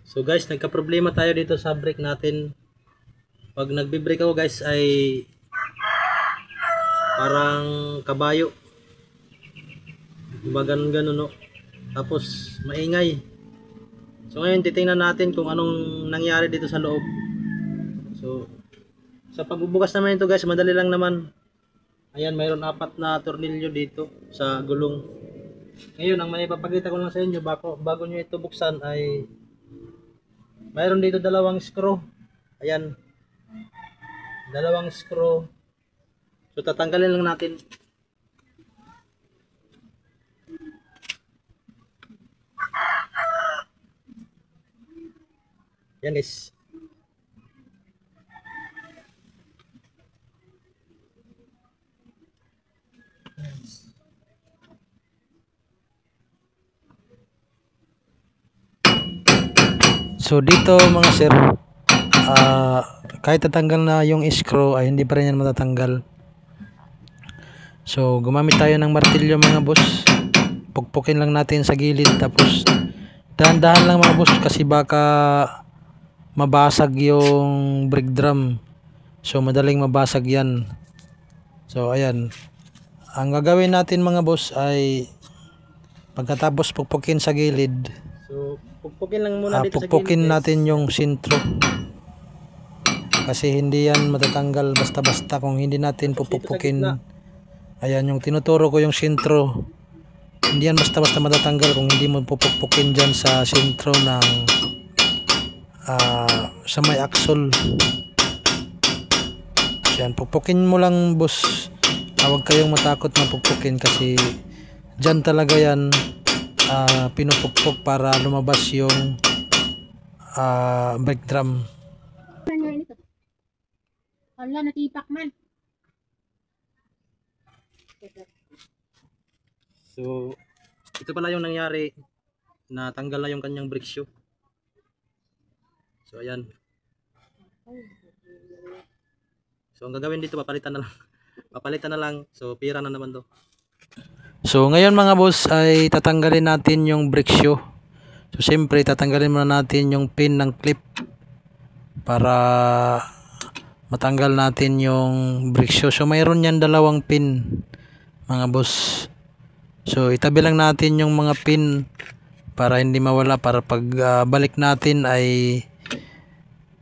So guys, nagka-problema tayo dito sa brake natin. Pag nagbi-brake ako guys ay parang kabayo. Ganun no. Tapos maingay. So ngayon titingnan natin kung anong nangyari dito sa loob. So sa pagbubukas naman ito guys, madali lang naman. Ayan, mayroon 4 na tornilyo dito sa gulong. Ngayon, ang may papakita ko lang sa inyo bago nyo ito buksan ay mayroon dito 2 screw. Ayan. 2 screw. So tatanggalin lang natin. Yan guys. So dito mga sir, kahit tatanggal na yung screw ay hindi pa rin yan matatanggal. So gumamit tayo ng martilyo mga boss. Pukpukin lang natin sa gilid, tapos dahan-dahan lang mga boss kasi baka mabasag yung brake drum. So madaling mabasag yan. So ayan, ang gagawin natin mga boss ay pagkatapos pukpukin sa gilid, so pukpukin lang muna dito pukpukin sa gilid, natin yung sintro. Kasi hindi yan matatanggal basta-basta kung hindi natin pupukpukin. Ayan yung tinuturo ko, yung sintro. Hindi yan basta-basta matatanggal kung hindi mo pupukpukin dyan sa sintro ng sa may axle. Yan, puppukin mo lang boss. Huwag kayong matakot na puppukin kasi dyan talaga yan pinupukpok para lumabas yung brake drum. Wala, natipak man. So ito pala yung nangyari, natanggal na yung kanyang brake shoe. So ayan. So ang gagawin dito, papalitan na lang. Papalitan na lang. So pira na naman to. So ngayon mga boss ay tatanggalin natin yung brake shoe. So siyempre tatanggalin muna natin yung pin ng clip para matanggal natin yung brake shoe. So mayroon yan 2 pin mga boss. So itabi lang natin yung mga pin para hindi mawala, para pag balik natin ay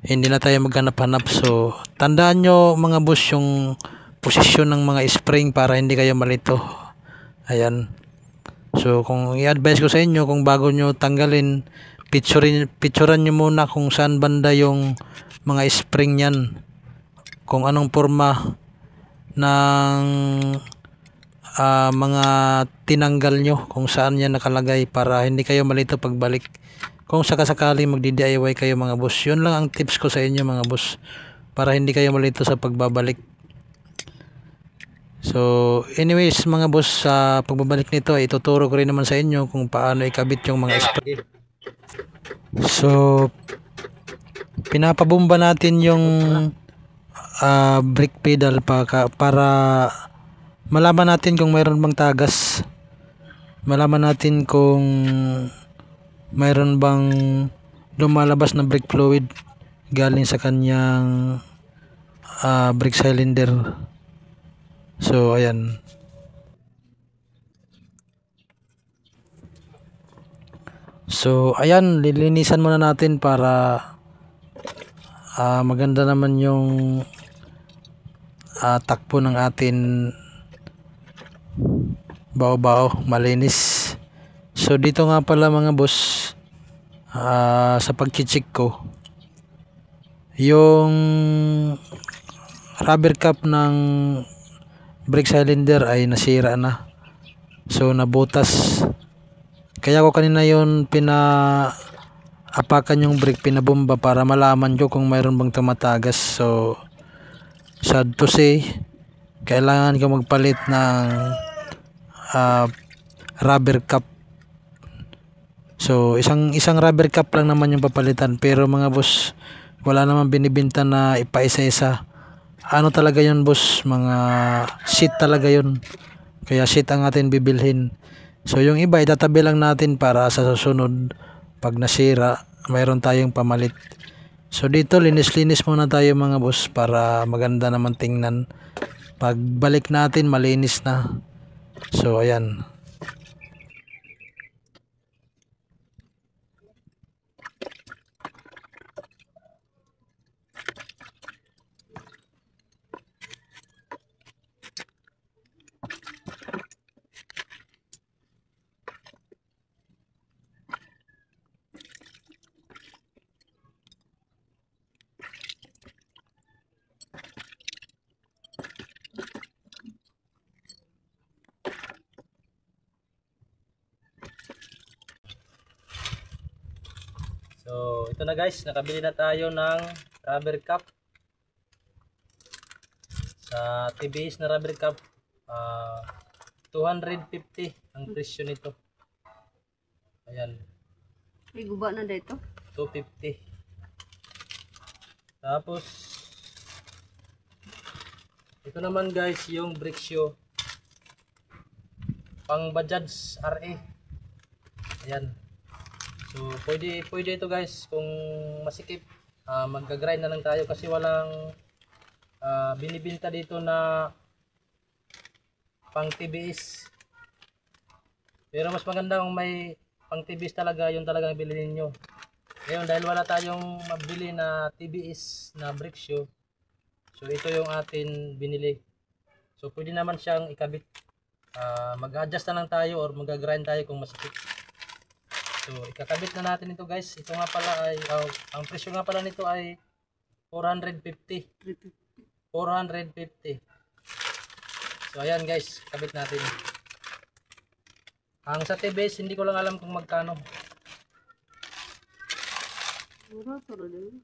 hindi na tayo maghanap-hanap. So tandaan nyo mga boss yung posisyon ng mga spring para hindi kayo malito. Ayan. So kung i-advise ko sa inyo, kung bago nyo tanggalin, picturean nyo muna kung saan banda yung mga spring yan, kung anong forma ng mga tinanggal nyo, kung saan yan nakalagay para hindi kayo malito pagbalik kung sakasakali magdi-DIY kayo mga boss. Yun lang ang tips ko sa inyo mga boss, para hindi kayo malito sa pagbabalik. So anyways mga boss, sa pagbabalik nito ay ituturo ko rin naman sa inyo kung paano ikabit yung mga spring. So pinapabomba natin yung brake pedal para malaman natin kung mayroon bang tagas, malaman natin kung mayroon bang lumalabas na brake fluid galing sa kanyang brake cylinder. So ayan. So ayan, lilinisan muna natin para maganda naman yung takbo ng atin, bao-bao, malinis. So dito nga pala mga boss, sa pag-check ko, yung rubber cap ng brake cylinder ay nasira na. So nabutas. Kaya ko kanina yon pinaapakan yung brake, pinabomba para malaman ko kung mayroon bang tumatagas. So sad to say, kailangan ko magpalit ng rubber cap. So isang rubber cap lang naman yung papalitan, pero mga boss, wala naman binibenta na ipaisa-isa. Ano talaga yun boss, mga sheet talaga yun. Kaya sheet ang atin bibilhin. So yung iba itatabi lang natin para sa susunod pag nasira mayroon tayong pamalit. So dito linis-linis muna tayo mga boss para maganda naman tingnan. Pagbalik natin malinis na. So ayan. So, ito na guys, nakabili na tayo ng rubber cup. Sa TBS na rubber cup, 250 ang presyo nito. Ayan, May guba na dito. 250. Tapos, ito naman guys, yung brake shoe. Pang Bajaj RA. Ayan. So, pwede ito guys kung masikip. Mag-grind na lang tayo kasi walang binibinta dito na pang TBS. Pero mas maganda kung may pang TBS talaga, yung talagang bilhin niyo. Ngayon dahil wala tayong mabili na TBS na brake shoe, so ito yung atin binili. So pwede naman siyang ikabit. Mag-adjust na lang tayo or mag-grind tayo kung masikip. So ikakabit na natin ito guys. Ito nga pala ay ang presyo nga pala nito ay 450. 450. So ayan guys, kabit natin. Ang sa TBS hindi ko lang alam kung magkano. Mura, pero din.